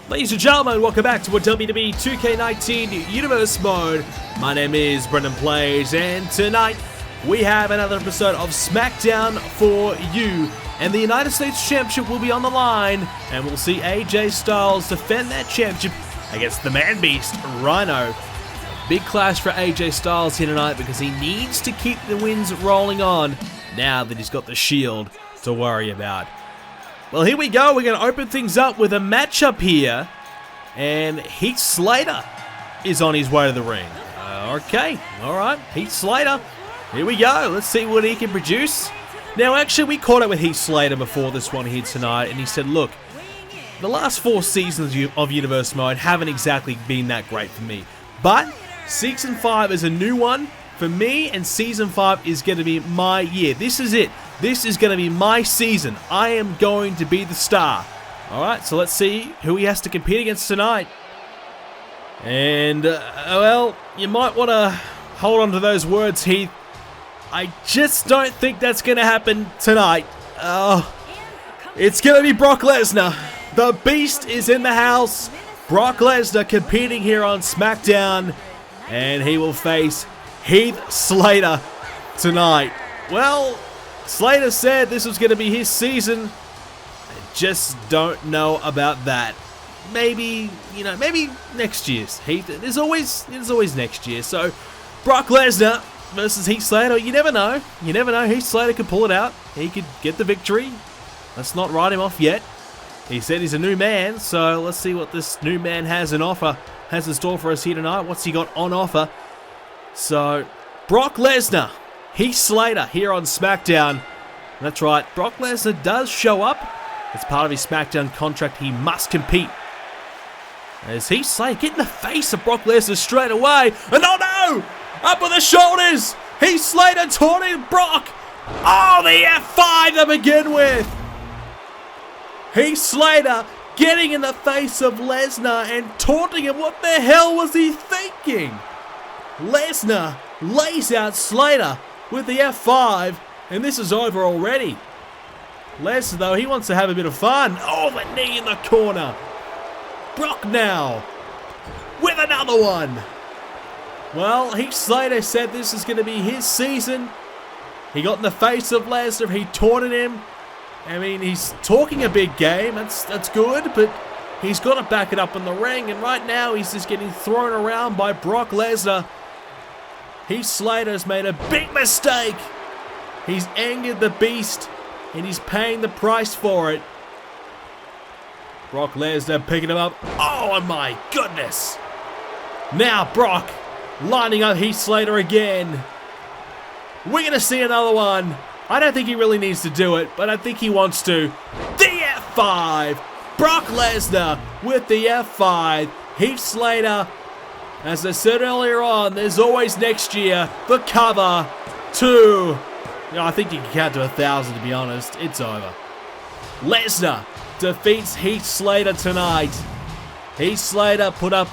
Ladies and gentlemen, welcome back to a WWE 2k19 Universe Mode. My name is BrendenPlayz, and tonight we have another episode of Smackdown for you. And the United States Championship will be on the line, and we'll see AJ Styles defend that championship against the Man-Beast, Rhino. Big clash for AJ Styles here tonight because he needs to keep the wins rolling on now that he's got the Shield to worry about. Well, here we go. We're going to open things up with a matchup here. And Heath Slater is on his way to the ring. Okay, alright. Heath Slater. Here we go. Let's see what he can produce. Now, actually, we caught up with Heath Slater before this one here tonight. And he said, look, the last 4 seasons of Universe Mode haven't exactly been that great for me. But Season 5 is a new one for me. And Season 5 is going to be my year. This is it. This is going to be my season. I am going to be the star. Alright, so let's see who he has to compete against tonight. And, well, you might want to hold on to those words, Heath. I just don't think that's going to happen tonight. It's going to be Brock Lesnar. The Beast is in the house. Brock Lesnar competing here on SmackDown. And he will face Heath Slater tonight. Well, Slater said this was going to be his season. I just don't know about that. Maybe, maybe next year's. Heath, there's always next year. So, Brock Lesnar versus Heath Slater. You never know. You never know. Heath Slater could pull it out. He could get the victory. Let's not write him off yet. He said he's a new man. So, let's see what this new man has in store for us here tonight. What's he got on offer? So, Brock Lesnar, Heath Slater here on SmackDown. That's right, Brock Lesnar does show up. As part of his SmackDown contract, he must compete. As Heath Slater get in the face of Brock Lesnar straight away. And oh no! Up with the shoulders! Heath Slater taunting Brock! Oh, the F5 to begin with! Heath Slater getting in the face of Lesnar and taunting him. What the hell was he thinking? Lesnar lays out Slater with the F5, and this is over already. Lesnar, though, he wants to have a bit of fun. Oh, the knee in the corner. Brock now with another one. Well, Heath Slater said this is going to be his season. He got in the face of Lesnar. He taunted him. I mean, he's talking a big game. That's good, but he's got to back it up in the ring. And right now, he's just getting thrown around by Brock Lesnar. Heath Slater's made a big mistake. He's angered the Beast, and he's paying the price for it. Brock Lesnar picking him up. Oh my goodness. Now Brock lining up Heath Slater again. We're going to see another one. I don't think he really needs to do it, but I think he wants to. The F5. Brock Lesnar with the F5. Heath Slater. As I said earlier on, there's always next year. The cover. 2. I think you can count to 1,000, to be honest. It's over. Lesnar defeats Heath Slater tonight. Heath Slater put up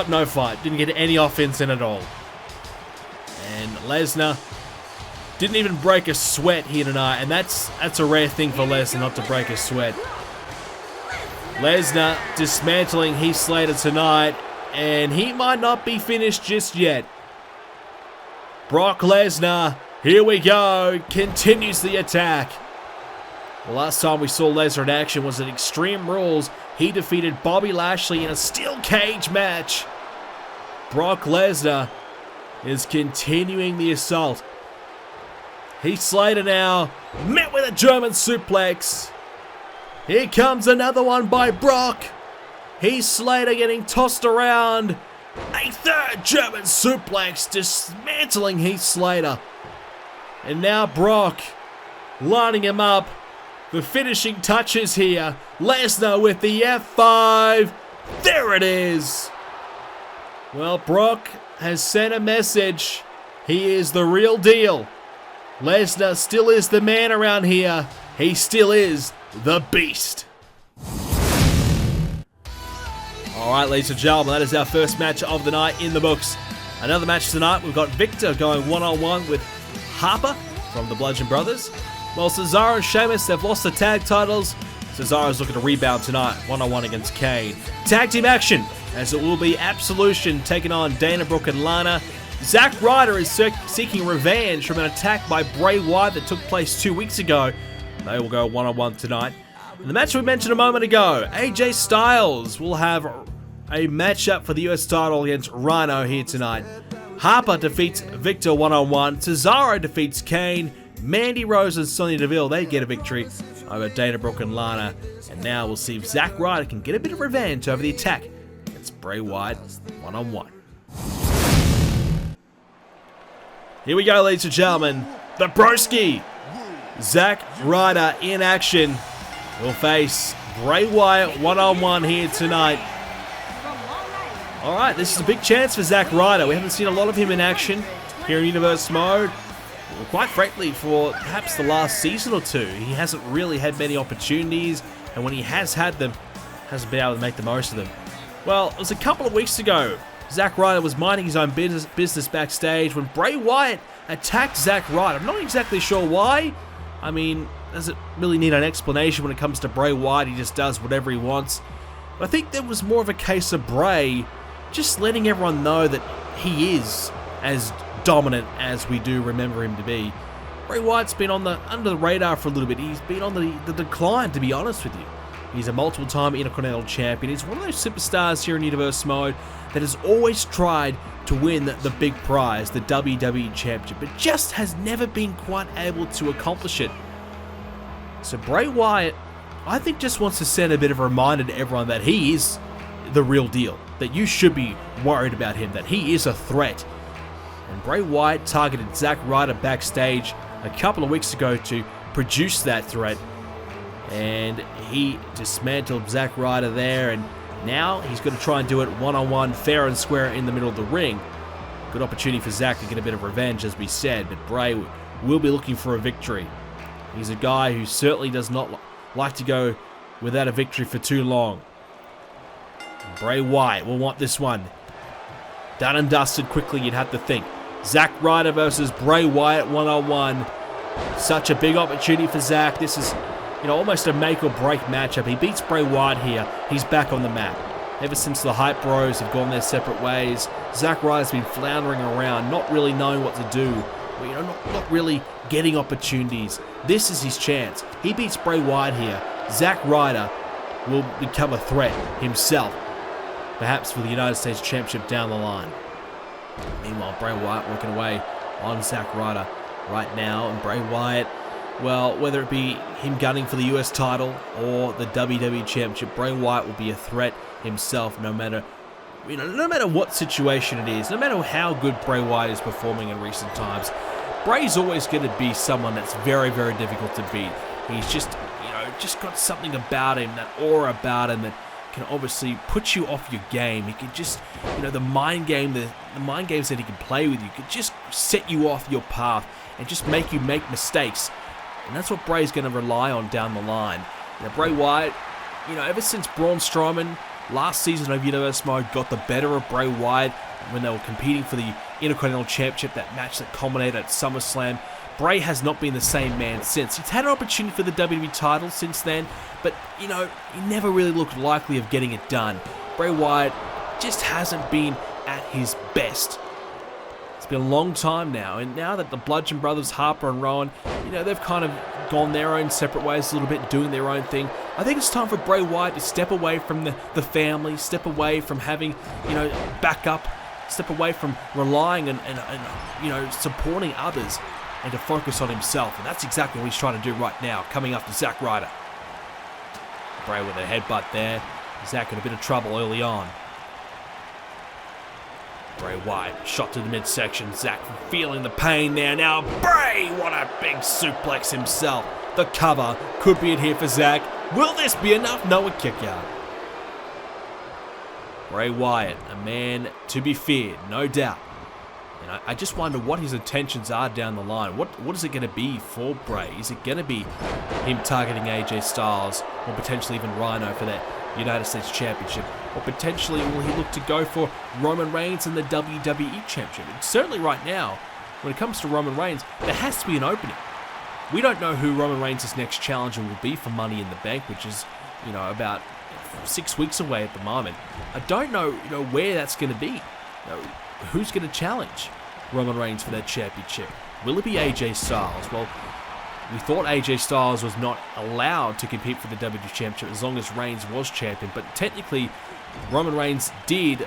no fight. Didn't get any offense in at all. And Lesnar didn't even break a sweat here tonight. And that's a rare thing for Lesnar, not to break a sweat. Lesnar dismantling Heath Slater tonight. And he might not be finished just yet. Brock Lesnar, here we go, continues the attack. The last time we saw Lesnar in action was at Extreme Rules. He defeated Bobby Lashley in a steel cage match. Brock Lesnar is continuing the assault. Heath Slater now met with a German suplex. Here comes another one by Brock. Heath Slater getting tossed around. A third German suplex dismantling Heath Slater. And now Brock lining him up. The finishing touches here. Lesnar with the F5. There it is. Well, Brock has sent a message. He is the real deal. Lesnar still is the man around here. He still is the Beast. Alright, ladies and gentlemen, that is our first match of the night in the books. Another match tonight, we've got Victor going one-on-one with Harper from the Bludgeon Brothers. Well, Cesaro and Sheamus, they've lost the tag titles. Cesaro's looking to rebound tonight, one-on-one against Kane. Tag team action, as it will be Absolution taking on Dana Brooke and Lana. Zack Ryder is seeking revenge from an attack by Bray Wyatt that took place 2 weeks ago. They will go one-on-one tonight. And the match we mentioned a moment ago, AJ Styles will have a matchup for the US title against Rhino here tonight. Harper defeats Victor one-on-one. Cesaro defeats Kane. Mandy Rose and Sonya Deville, they get a victory over Dana Brooke and Lana. And now we'll see if Zack Ryder can get a bit of revenge over the attack against Bray Wyatt one-on-one. Here we go, ladies and gentlemen. The Broski. Zack Ryder in action. Will face Bray Wyatt one-on-one here tonight. Alright, this is a big chance for Zack Ryder. We haven't seen a lot of him in action here in Universe Mode. Well, quite frankly, for perhaps the last season or two, he hasn't really had many opportunities, and when he has had them, hasn't been able to make the most of them. Well, it was a couple of weeks ago. Zack Ryder was minding his own business backstage when Bray Wyatt attacked Zack Ryder. I'm not exactly sure why. I mean, does it really need an explanation when it comes to Bray Wyatt? He just does whatever he wants. But I think there was more of a case of Bray just letting everyone know that he is as dominant as we do remember him to be. Bray Wyatt's been under the radar for a little bit. He's been on the decline, to be honest with you. He's a multiple-time Intercontinental Champion. He's one of those superstars here in Universe Mode that has always tried to win the big prize, the WWE Championship, but just has never been quite able to accomplish it. So Bray Wyatt, I think, just wants to send a bit of a reminder to everyone that he is the real deal, that you should be worried about him, that he is a threat. And Bray Wyatt targeted Zack Ryder backstage a couple of weeks ago to produce that threat, and he dismantled Zack Ryder there, and now he's going to try and do it one-on-one, fair and square in the middle of the ring. Good opportunity for Zack to get a bit of revenge, as we said, but Bray will be looking for a victory. He's a guy who certainly does not like to go without a victory for too long. Bray Wyatt will want this one done and dusted quickly, you'd have to think. Zack Ryder versus Bray Wyatt one-on-one. Such a big opportunity for Zack. This is, almost a make or break matchup. He beats Bray Wyatt here. He's back on the map. Ever since the Hype Bros have gone their separate ways, Zack Ryder's been floundering around, not really knowing what to do. Not really getting opportunities. This is his chance. He beats Bray Wyatt here. Zack Ryder will become a threat himself, perhaps for the United States Championship down the line. Meanwhile, Bray Wyatt working away on Zack Ryder right now, and Bray Wyatt, well, whether it be him gunning for the US title or the WWE Championship, Bray Wyatt will be a threat himself, no matter what situation it is, no matter how good Bray Wyatt is performing in recent times. Bray's always going to be someone that's very, very difficult to beat. He's just got something about him, that aura about him that can obviously put you off your game. He can just, the mind games that he can play with you could just set you off your path and just make you make mistakes. And that's what Bray's going to rely on down the line. Bray Wyatt, ever since Braun Strowman last season of Universe Mode got the better of Bray Wyatt when they were competing for the Intercontinental Championship, that match that culminated at SummerSlam, Bray has not been the same man since. He's had an opportunity for the WWE title since then, but, he never really looked likely of getting it done. Bray Wyatt just hasn't been at his best. It's been a long time now, and now that the Bludgeon Brothers, Harper and Rowan, they've kind of gone their own separate ways a little bit, doing their own thing, I think it's time for Bray Wyatt to step away from the family, step away from having, backup, step away from relying and supporting others, and to focus on himself. And that's exactly what he's trying to do right now, coming after Zack Ryder. Bray with a headbutt there. Zack in a bit of trouble early on. Bray Wyatt shot to the midsection. Zack feeling the pain there. Now Bray, what a big suplex himself. The cover could be in here for Zack. Will this be enough? No, a kick out. Bray Wyatt, a man to be feared, no doubt. And I just wonder what his intentions are down the line. What is it going to be for Bray? Is it going to be him targeting AJ Styles or potentially even Rhino for that United States Championship? Or potentially will he look to go for Roman Reigns and the WWE Championship? And certainly right now, when it comes to Roman Reigns, there has to be an opening. We don't know who Roman Reigns' next challenger will be for Money in the Bank, which is, about 6 weeks away at the moment. I don't know, where that's going to be. Who's going to challenge Roman Reigns for that championship? Will it be AJ Styles? Well, we thought AJ Styles was not allowed to compete for the WWE Championship as long as Reigns was champion, but technically Roman Reigns did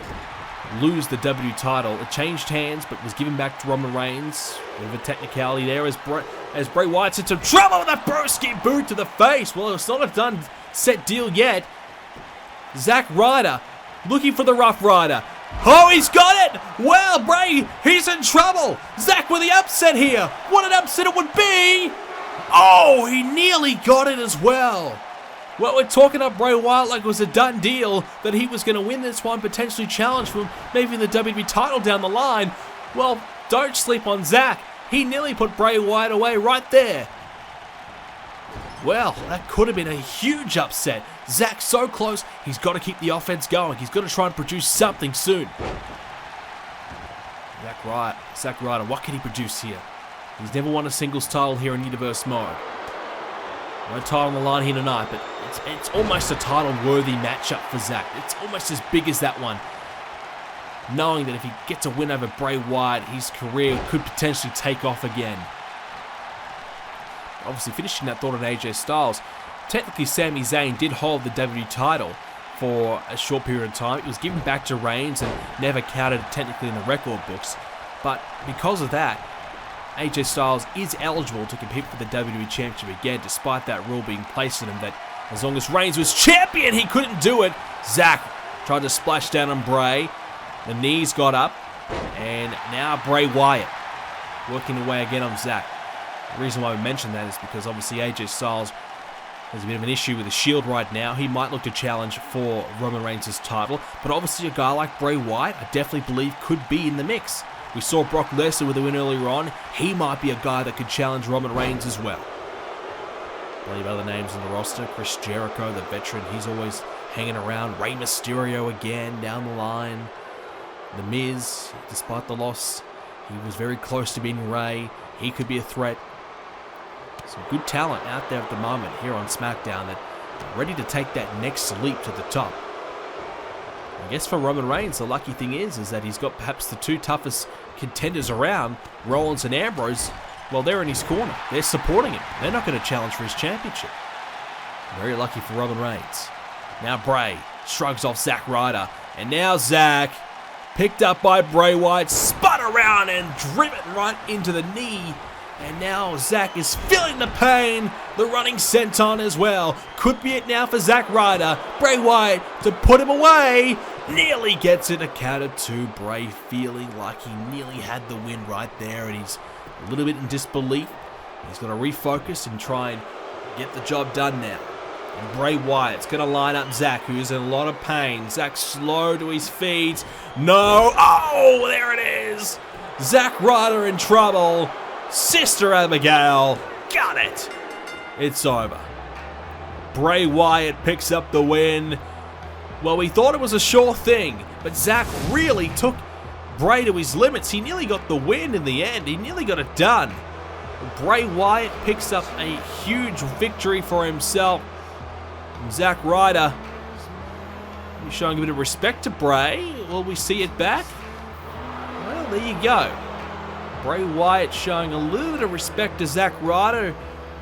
lose the W title. It changed hands, but was given back to Roman Reigns. With a technicality there as Bray Wyatt's into trouble with a broski boot to the face. Well, it's not a done set deal yet. Zack Ryder looking for the Rough Rider. Oh, he's got it! Well, Bray, he's in trouble. Zack with the upset here. What an upset it would be! Oh, he nearly got it as well. Well, we're talking up Bray Wyatt like it was a done deal that he was going to win this one, potentially challenge for maybe the WWE title down the line. Well, don't sleep on Zack. He nearly put Bray Wyatt away right there. Well, that could have been a huge upset. Zack so close, he's got to keep the offense going. He's got to try and produce something soon. Zack Ryder, what can he produce here? He's never won a singles title here in Universe mode. No title on the line here tonight, but it's almost a title-worthy matchup for Zack. It's almost as big as that one. Knowing that if he gets a win over Bray Wyatt, his career could potentially take off again. Obviously finishing that thought on AJ Styles. Technically, Sami Zayn did hold the WWE title for a short period of time. It was given back to Reigns and never counted technically in the record books. But because of that, AJ Styles is eligible to compete for the WWE Championship again, despite that rule being placed on him that as long as Reigns was champion, he couldn't do it. Zack tried to splash down on Bray. The knees got up. And now Bray Wyatt working away again on Zack. The reason why we mentioned that is because obviously AJ Styles has a bit of an issue with the Shield right now. He might look to challenge for Roman Reigns' title, but obviously a guy like Bray Wyatt, I definitely believe could be in the mix. We saw Brock Lesnar with a win earlier on. He might be a guy that could challenge Roman Reigns as well. Plenty of other names on the roster. Chris Jericho, the veteran, he's always hanging around. Rey Mysterio again down the line. The Miz, despite the loss, he was very close to being Rey. He could be a threat. Some good talent out there at the moment here on SmackDown that are ready to take that next leap to the top. I guess for Roman Reigns, the lucky thing is that he's got perhaps the two toughest contenders around, Rollins and Ambrose. Well, they're in his corner. They're supporting him. They're not going to challenge for his championship. Very lucky for Roman Reigns. Now Bray shrugs off Zack Ryder. And now Zack, picked up by Bray Wyatt, spun around and driven right into the knee. And now Zack is feeling the pain. The running senton as well. Could be it now for Zack Ryder. Bray Wyatt to put him away. Nearly gets it. A count of two. Bray feeling like he nearly had the win right there. And he's a little bit in disbelief. He's got to refocus and try and get the job done now. And Bray Wyatt's going to line up Zack, who is in a lot of pain. Zack slow to his feet. No. Oh, there it is. Zack Ryder in trouble. Sister Abigail, got it. It's over. Bray Wyatt picks up the win. Well, we thought it was a sure thing, but Zack really took Bray to his limits. He nearly got the win in the end. He nearly got it done. Bray Wyatt picks up a huge victory for himself. And Zack Ryder, he's showing a bit of respect to Bray. Will we see it back? Well, there you go. Bray Wyatt showing a little bit of respect to Zack Ryder.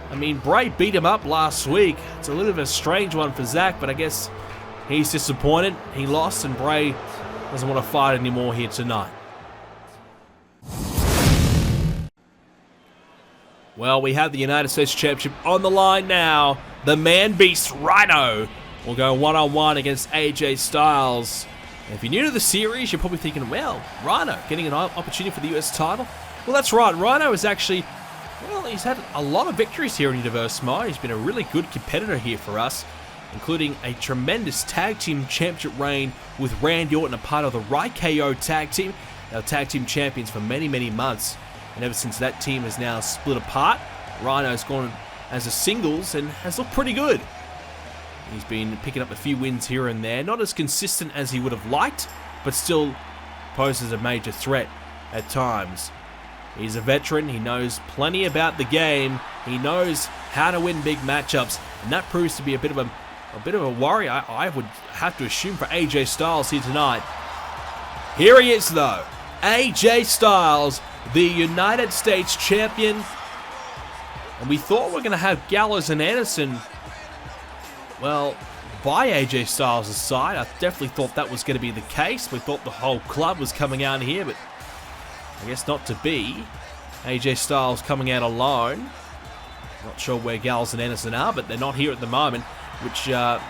I mean, Bray beat him up last week. It's a little bit of a strange one for Zack, but I guess he's disappointed. He lost, and Bray doesn't want to fight anymore here tonight. Well, we have the United States Championship on the line now. The man-beast Rhino will go one-on-one against AJ Styles. And if you're new to the series, you're probably thinking, well, Rhino getting an opportunity for the US title? Well, that's right. Rhino is actually, well, he's had a lot of victories here in Universe Mode. He's been a really good competitor here for us, including a tremendous tag team championship reign with Randy Orton, a part of the Right KO tag team, our tag team champions for many, many months. And ever since that team has now split apart, Rhino's gone as a singles and has looked pretty good. He's been picking up a few wins here and there. Not as consistent as he would have liked, but still poses a major threat at times. He's a veteran. He knows plenty about the game. He knows how to win big matchups, and that proves to be a bit of a worry, I would have to assume, for AJ Styles here tonight. Here he is, though. AJ Styles, the United States champion. And we thought we were going to have Gallows and Anderson, well, by AJ Styles' side. I definitely thought that was going to be the case. We thought the whole club was coming out here, but I guess not to be. AJ Styles coming out alone. Not sure where Gallows and Anderson are, but they're not here at the moment, which be a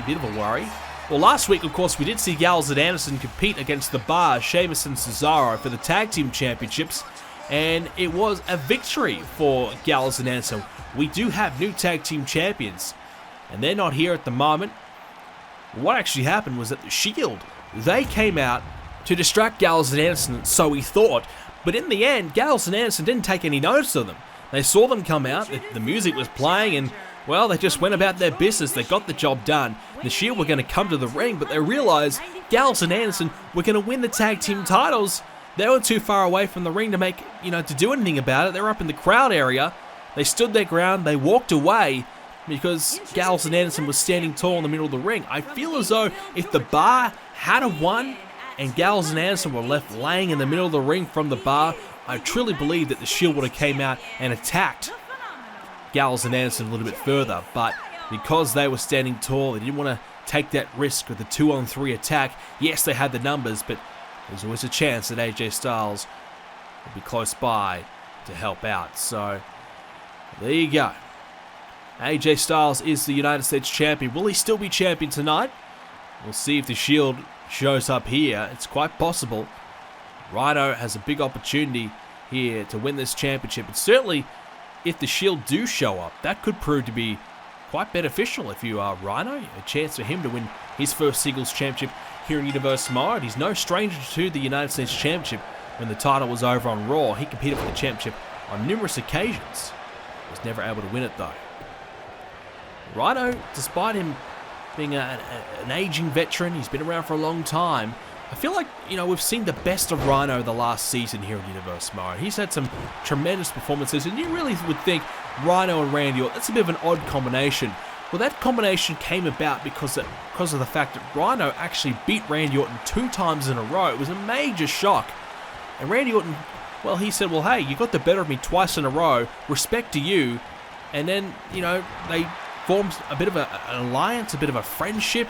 bit of a worry. Well, last week, of course, we did see Gallows and Anderson compete against the Bar, Sheamus and Cesaro, for the Tag Team Championships, and it was a victory for Gallows and Anderson. We do have new Tag Team Champions, and they're not here at the moment. What actually happened was that the Shield, they came out to distract Gallows and Anderson, so we thought, but in the end, Gallows and Anderson didn't take any notice of them. They saw them come out, the music was playing, and well, they just went about their business. They got the job done. The Shield were going to come to the ring, but they realized Gallows and Anderson were going to win the tag team titles. They were too far away from the ring to make, to do anything about it. They were up in the crowd area. They stood their ground. They walked away because Gallows and Anderson was standing tall in the middle of the ring. I feel as though if the Bar had won and Gallows and Anderson were left laying in the middle of the ring from the Bar, I truly believe that the Shield would have came out and attacked Gallows and Anderson a little bit further, but because they were standing tall, they didn't want to take that risk with the 2-on-3 attack. Yes, they had the numbers, but there's always a chance that AJ Styles will be close by to help out. So, there you go. AJ Styles is the United States champion. Will he still be champion tonight? We'll see if the Shield shows up here. It's quite possible. Rhino has a big opportunity here to win this championship. And certainly, if the Shield do show up, that could prove to be quite beneficial if you are Rhino. A chance for him to win his first singles championship here in Universe Mode. He's no stranger to the United States Championship. When the title was over on Raw, he competed for the championship on numerous occasions. He was never able to win it though. Rhino, despite him being an aging veteran, he's been around for a long time. I feel like, we've seen the best of Rhino the last season here in Universe Mode. He's had some tremendous performances, and you really would think Rhino and Randy Orton, that's a bit of an odd combination. Well, that combination came about because of the fact that Rhino actually beat Randy Orton 2 times in a row. It was a major shock. And Randy Orton, well, he said, well, hey, you got the better of me twice in a row, respect to you. And then, they formed a bit of an alliance, a bit of a friendship.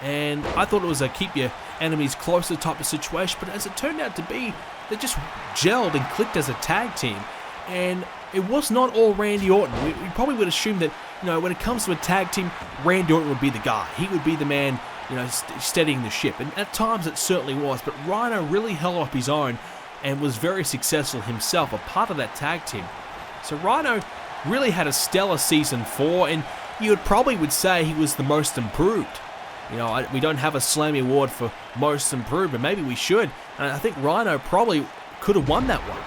And I thought it was a keep your enemies closer type of situation, but as it turned out to be, they just gelled and clicked as a tag team. And it was not all Randy Orton. We probably would assume that, when it comes to a tag team, Randy Orton would be the guy. He would be the man, steadying the ship. And at times it certainly was, but Rhino really held up his own and was very successful himself, a part of that tag team. So Rhino really had a stellar season 4, and you would say he was the most improved. We don't have a Slammy Award for most improved, but maybe we should. And I think Rhino probably could have won that one.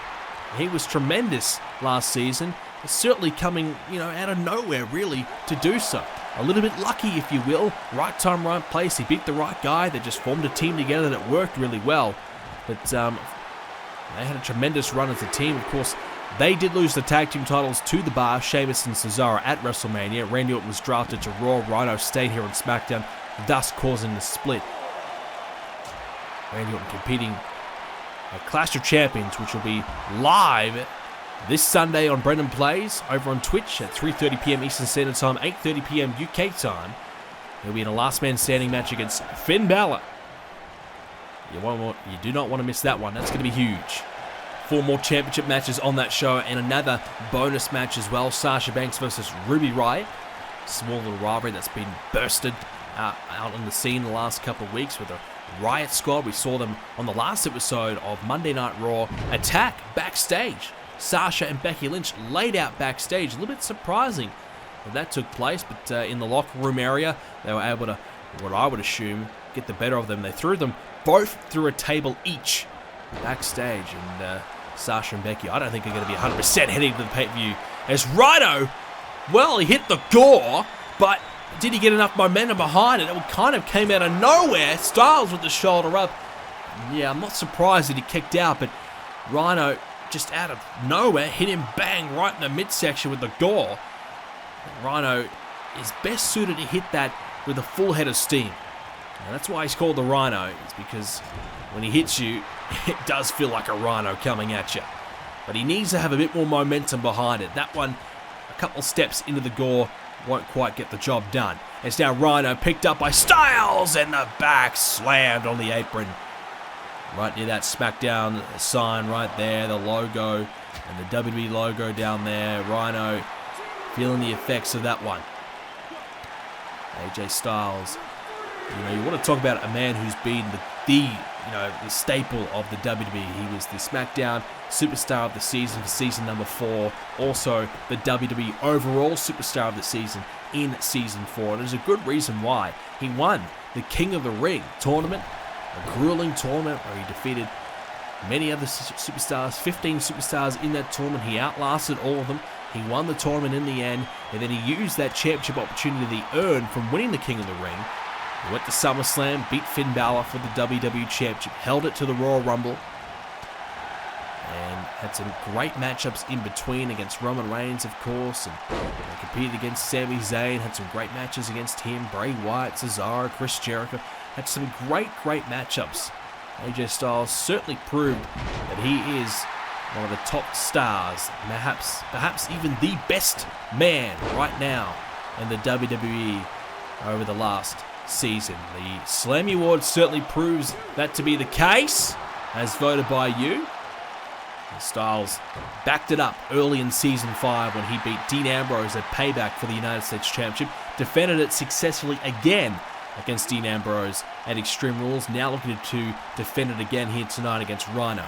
He was tremendous last season. Certainly coming, out of nowhere, really, to do so. A little bit lucky, if you will. Right time, right place. He beat the right guy. They just formed a team together that worked really well. But they had a tremendous run as a team. Of course, they did lose the tag team titles to the Bar, Sheamus and Cesaro at WrestleMania. Randy Orton was drafted to Raw. Rhino stayed here on Smackdown, thus causing the split. Randy Orton competing at Clash of Champions, which will be live this Sunday on BrendenPlayz over on Twitch at 3:30 p.m. Eastern Standard Time, 8:30 p.m. UK time. He'll be in a last man standing match against Finn Balor. You do not want to miss that one. That's going to be huge. 4 more championship matches on that show and another bonus match as well. Sasha Banks versus Ruby Riott. Small little rivalry that's been bursted out on the scene the last couple of weeks with the Riott Squad. We saw them on the last episode of Monday Night Raw attack backstage. Sasha and Becky Lynch laid out backstage. A little bit surprising that took place, but in the locker room area, they were able to, what I would assume, get the better of them. They threw them both through a table each backstage, and Sasha and Becky, I don't think are going to be 100% heading to the pay-per-view. As Rhino, well, he hit the gore, but Did he get enough momentum behind it? It kind of came out of nowhere. Styles with the shoulder up. Yeah, I'm not surprised that he kicked out, but Rhino, just out of nowhere, hit him bang right in the midsection with the gore. Rhino is best suited to hit that with a full head of steam. Now, that's why he's called the Rhino. It's because when he hits you, it does feel like a rhino coming at you. But he needs to have a bit more momentum behind it. That one, a couple steps into the gore, won't quite get the job done. It's now Rhino picked up by Styles, and the back slammed on the apron. Right near that Smackdown sign right there, the logo, and the WWE logo down there. Rhino feeling the effects of that one. AJ Styles, you want to talk about a man who's been the staple of the WWE. He was the Smackdown Superstar of the Season for season number 4. Also, the WWE Overall Superstar of the Season in season 4. And there's a good reason why. He won the King of the Ring tournament, a grueling tournament where he defeated many other superstars, 15 superstars in that tournament. He outlasted all of them. He won the tournament in the end, and then he used that championship opportunity that he earned from winning the King of the Ring. He went to SummerSlam, beat Finn Balor for the WWE Championship, held it to the Royal Rumble, and had some great matchups in between against Roman Reigns, of course, and competed against Sami Zayn, had some great matches against him, Bray Wyatt, Cesaro, Chris Jericho, had some great matchups. AJ Styles certainly proved that he is one of the top stars, perhaps even the best man right now in the WWE over the last season. The Slammy Award certainly proves that to be the case, as voted by you. And Styles backed it up early in Season 5 when he beat Dean Ambrose at Payback for the United States Championship, defended it successfully again against Dean Ambrose at Extreme Rules, now looking to defend it again here tonight against Rhino.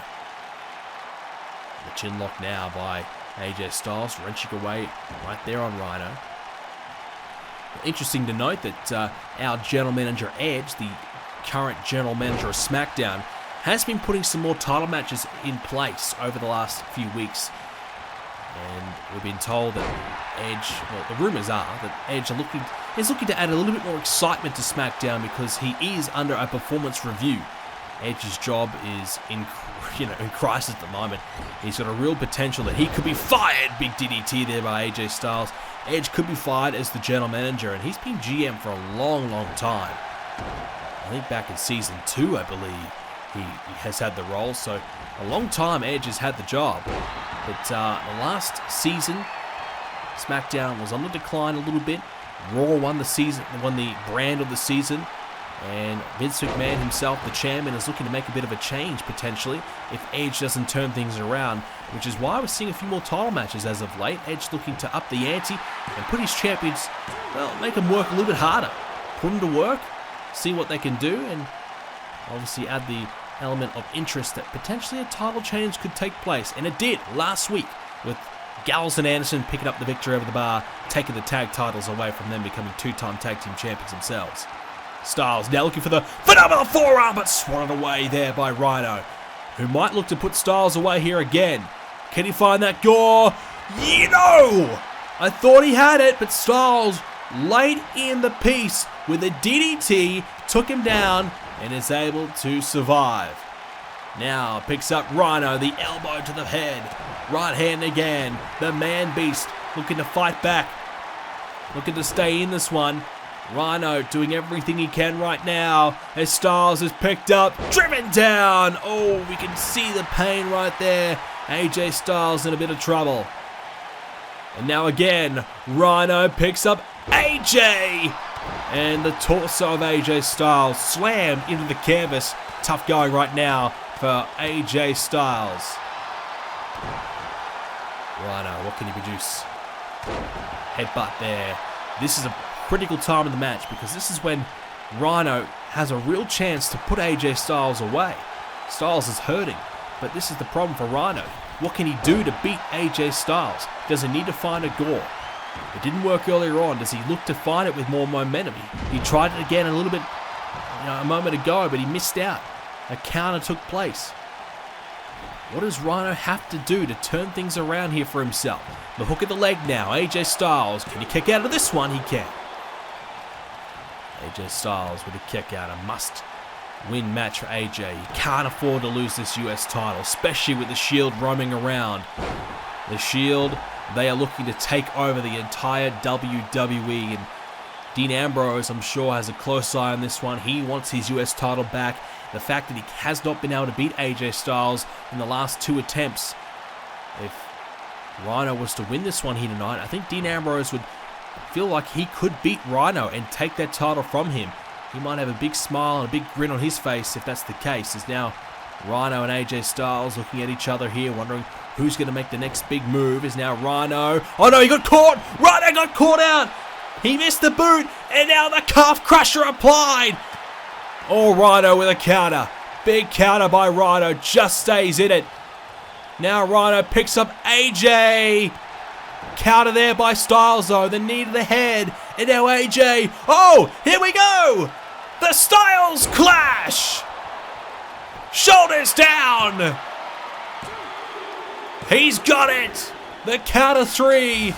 The chin lock now by AJ Styles, wrenching away right there on Rhino. Interesting to note that our general manager Edge, the current general manager of SmackDown, has been putting some more title matches in place over the last few weeks. And we've been told that Edge, well, the rumors are that Edge is looking to add a little bit more excitement to SmackDown because he is under a performance review. Edge's job is in crisis at the moment. He's got a real potential that he could be fired. Big DDT there by AJ Styles. Edge could be fired as the general manager, and he's been GM for a long time. I think back in Season 2, I believe, he has had the role, so a long time Edge has had the job. But the last season, SmackDown was on the decline a little bit. Raw won the brand of the season. And Vince McMahon himself, the chairman, is looking to make a bit of a change, potentially, if Edge doesn't turn things around, which is why we're seeing a few more title matches as of late. Edge looking to up the ante and put his champions, well, make them work a little bit harder. Put them to work, see what they can do, and obviously add the element of interest that potentially a title change could take place. And it did last week with Gallows and Anderson picking up the victory over the Bar, taking the tag titles away from them, becoming 2-time tag team champions themselves. Styles now looking for the phenomenal forearm, but swatted away there by Rhino, who might look to put Styles away here again. Can he find that gore? I thought he had it, but Styles laid in the piece with a DDT, took him down, and is able to survive. Now picks up Rhino, the elbow to the head, right hand again. The man beast looking to fight back, looking to stay in this one. Rhino doing everything he can right now as Styles is picked up, driven down. Oh, we can see the pain right there. AJ Styles in a bit of trouble. And now again, Rhino picks up AJ. And the torso of AJ Styles slammed into the canvas. Tough going right now for AJ Styles. Rhino, what can he produce? Headbutt there. This is a critical time in the match because this is when Rhino has a real chance to put AJ Styles away. Styles is hurting, but this is the problem for Rhino. What can he do to beat AJ Styles? Does he need to find a gore? It didn't work earlier on. Does he look to find it with more momentum? He tried it again a little bit a moment ago, but he missed out. A counter took place. What does Rhino have to do to turn things around here for himself? The hook of the leg now, AJ Styles. Can he kick out of this one? He can. AJ Styles with a kick out, a must-win match for AJ. You can't afford to lose this US title, especially with the Shield roaming around. The Shield, they are looking to take over the entire WWE, and Dean Ambrose, I'm sure, has a close eye on this one. He wants his US title back. The fact that he has not been able to beat AJ Styles in the last 2 attempts. If Rhino was to win this one here tonight, I think Dean Ambrose would feel like he could beat Rhino and take that title from him. He might have a big smile and a big grin on his face if that's the case. As now Rhino and AJ Styles looking at each other here, wondering who's going to make the next big move. Is now Rhino. Oh no, he got caught! Rhino got caught out! He missed the boot, and now the calf crusher applied! Oh, Rhino with a counter. Big counter by Rhino, just stays in it. Now Rhino picks up AJ. Counter there by Styles though, the knee to the head. And now AJ, oh, here we go! The Styles Clash! Shoulders down! He's got it! The counter 3.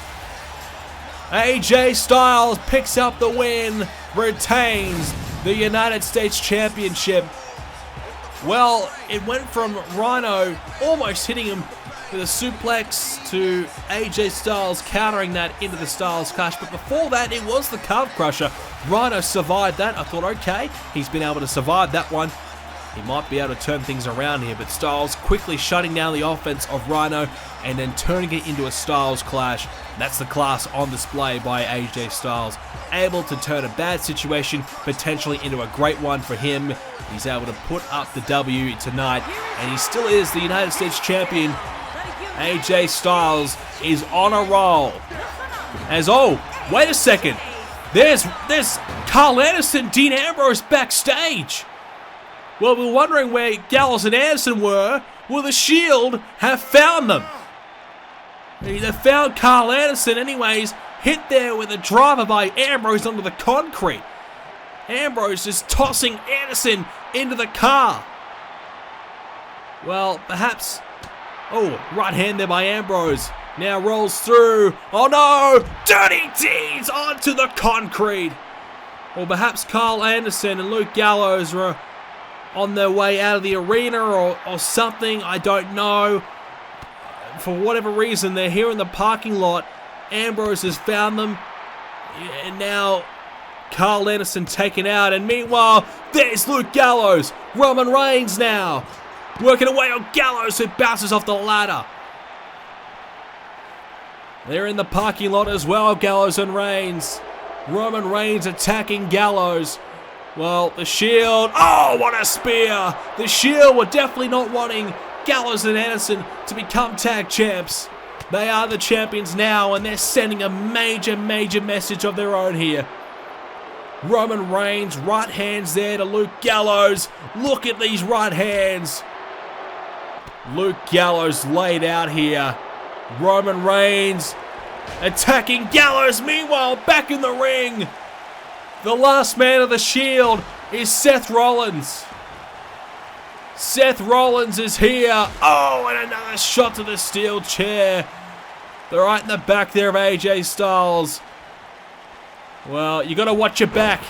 AJ Styles picks up the win, retains the United States Championship. Well, it went from Rhino almost hitting him with a suplex to AJ Styles countering that into the Styles Clash. But before that, it was the calf crusher. Rhino survived that. I thought, okay, he's been able to survive that one. He might be able to turn things around here, but Styles quickly shutting down the offense of Rhino and then turning it into a Styles Clash. That's the class on display by AJ Styles. Able to turn a bad situation potentially into a great one for him. He's able to put up the W tonight, and he still is the United States Champion. AJ Styles is on a roll. As, oh, wait a second. There's Carl Anderson, Dean Ambrose backstage. Well, we're wondering where Gallows and Anderson were. Well, the Shield have found them. They found Carl Anderson anyways, hit there with a driver by Ambrose onto the concrete. Ambrose is tossing Anderson into the car. Well, perhaps... Oh, right hand there by Ambrose. Now rolls through. Oh no! Dirty deeds onto the concrete. Or perhaps Carl Anderson and Luke Gallows were on their way out of the arena or something, I don't know. For whatever reason, they're here in the parking lot. Ambrose has found them, and now Carl Anderson taken out, and meanwhile, there's Luke Gallows. Roman Reigns now, working away on Gallows, who bounces off the ladder. They're in the parking lot as well, Gallows and Reigns. Roman Reigns attacking Gallows. Well, the Shield, oh, what a spear! The Shield were definitely not wanting Gallows and Anderson to become tag champs. They are the champions now, and they're sending a major message of their own here. Roman Reigns, right hands there to Luke Gallows. Look at these right hands. Luke Gallows laid out here. Roman Reigns attacking Gallows. Meanwhile, back in the ring, the last man of the Shield is Seth Rollins. Seth Rollins is here. Oh, and another shot to the steel chair. They're right in the back there of AJ Styles. Well, you got to watch your back.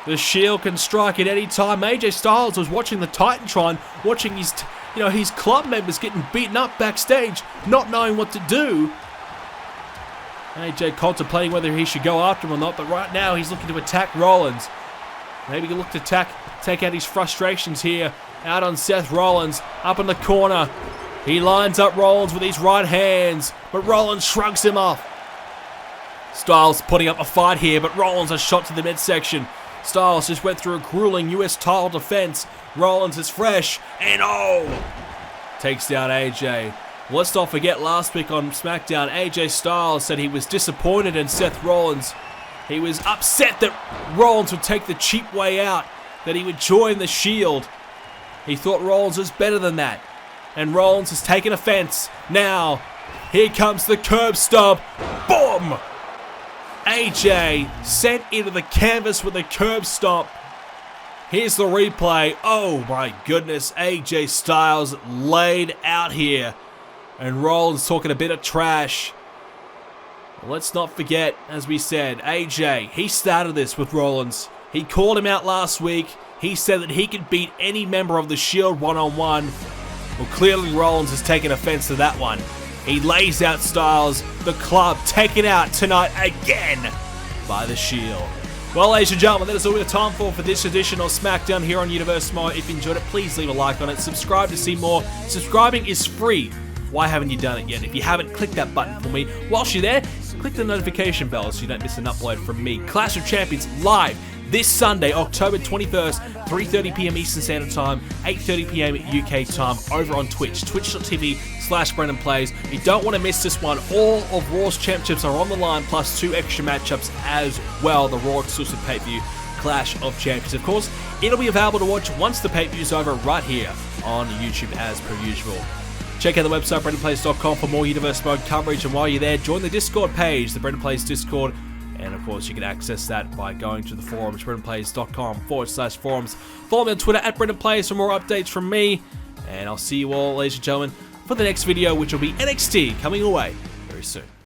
The Shield can strike at any time. AJ Styles was watching the Titantron, watching his club members getting beaten up backstage, not knowing what to do. AJ contemplating whether he should go after him or not, but right now he's looking to attack Rollins. Maybe he'll look to take out his frustrations here out on Seth Rollins, up in the corner. He lines up Rollins with his right hands, but Rollins shrugs him off. Styles putting up a fight here, but Rollins has shot to the midsection. Styles just went through a grueling US title defense. Rollins is fresh, and oh! Takes down AJ. Let's not forget last week on Smackdown, AJ Styles said he was disappointed in Seth Rollins. He was upset that Rollins would take the cheap way out, that he would join the Shield. He thought Rollins was better than that. And Rollins has taken offense. Now, here comes the curb stomp. Boom! AJ sent into the canvas with a curb stomp. Here's the replay. Oh my goodness, AJ Styles laid out here. And Rollins talking a bit of trash. Let's not forget, as we said, AJ, he started this with Rollins. He called him out last week. He said that he could beat any member of the Shield one-on-one. Well, clearly Rollins has taken offense to that one. He lays out Styles, the club taken out tonight again by the Shield. Well, ladies and gentlemen, that is all we have time for this edition of SmackDown here on Universe Mode. If you enjoyed it, please leave a like on it. Subscribe to see more. Subscribing is free. Why haven't you done it yet? If you haven't, click that button for me. Whilst you're there, click the notification bell so you don't miss an upload from me. Clash of Champions live this Sunday, October 21st, 3:30 PM Eastern Standard Time, 8:30 PM UK time, over on Twitch, twitch.tv/BrendenPlayz. You don't want to miss this one. All of Raw's championships are on the line, plus 2 extra matchups as well. The Raw exclusive pay-per-view, Clash of Champions. Of course, it'll be available to watch once the pay-per-view is over right here on YouTube as per usual. Check out the website, BrendenPlayz.com, for more Universe Mode coverage, and while you're there, join the Discord page, the BrendenPlayz Discord. And of course, you can access that by going to the forums, BrendenPlayz.com/forums. Follow me on Twitter at BrendenPlayz for more updates from me. And I'll see you all, ladies and gentlemen, for the next video, which will be NXT coming away very soon.